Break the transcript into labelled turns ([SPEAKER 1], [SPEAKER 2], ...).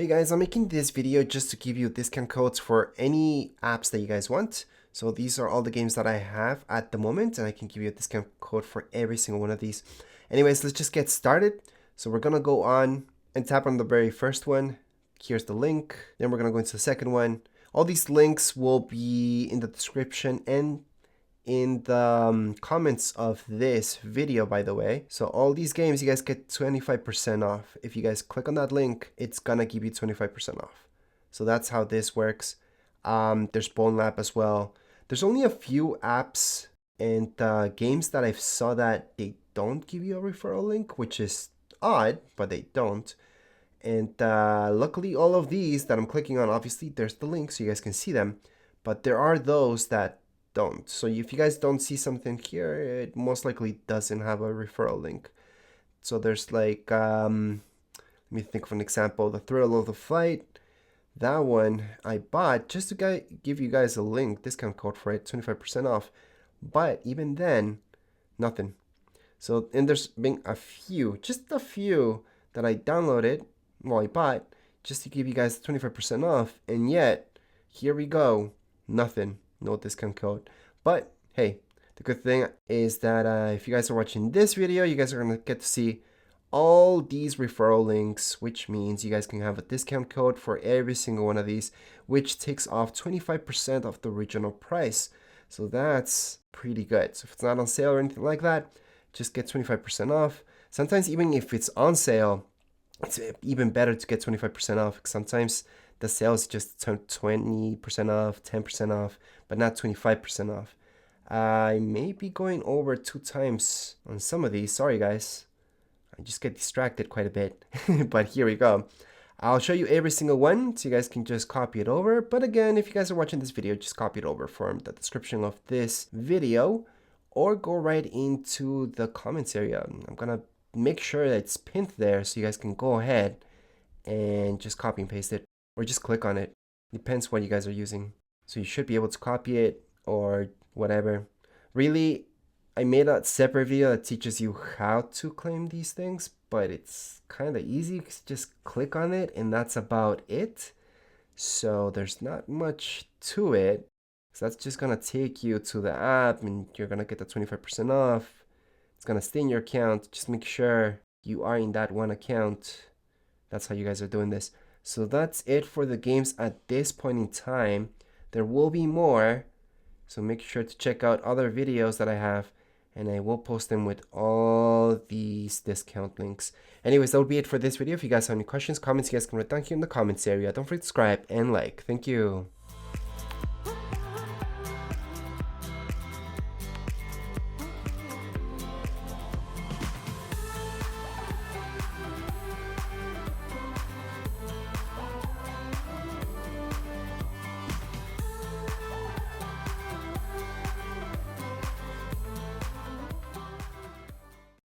[SPEAKER 1] Hey guys, I'm making this video just to give you discount codes for any apps that you guys want. So these are all the games that I have at the moment, and I can give you a discount code for every single one of these. Anyways, let's just get started. So we're gonna go on and tap on the very first one. Here's the link. Then we're gonna go into the second one. All these links will be in the description and in the comments of this video, by the way. So all these games, you guys get 25% off. If you guys click on that link, it's gonna give you 25% off. So that's how this works. There's Bone Lab as well. There's only a few apps and games that I've saw that they don't give you a referral link, which is odd, but they don't. And luckily all of these that I'm clicking on, obviously there's the link so you guys can see them, but there are those that don't. So if you guys don't see something here, it most likely doesn't have a referral link. So there's like, let me think of an example. The Thrill of the Flight, that one I bought just to give you guys a link, discount code for it, 25% off. But even then, nothing. So, and there's been a few, just a few that I downloaded, well, I bought, just to give you guys 25% off. And yet, here we go, nothing. No discount code. But hey, the good thing is that if you guys are watching this video, you guys are gonna get to see all these referral links, which means you guys can have a discount code for every single one of these, which takes off 25% of the original price. So that's pretty good. So if it's not on sale or anything like that, just get 25% off. Sometimes even if it's on sale, it's even better to get 25% off. Sometimes the sale is just 20% off, 10% off, but not 25% off. I may be going over 2 times on some of these. Sorry, guys. I just get distracted quite a bit. But here we go. I'll show you every single one so you guys can just copy it over. But again, if you guys are watching this video, just copy it over from the description of this video or go right into the comments area. I'm going to make sure that it's pinned there so you guys can go ahead and just copy and paste it. Or just click on it. Depends what you guys are using. So you should be able to copy it or whatever. Really, I made a separate video that teaches you how to claim these things, but it's kind of easy. Just click on it and that's about it. So there's not much to it. So that's just gonna take you to the app and you're gonna get the 25% off. It's gonna stay in your account. Just make sure you are in that one account. That's how you guys are doing this. So that's it for the games at this point in time. There will be more, so make sure to check out other videos that I have, and I will post them with all these discount links. Anyways, that will be it for this video. If you guys have any questions, comments, you guys can write down here in the comments area. Don't forget to subscribe and like. Thank you.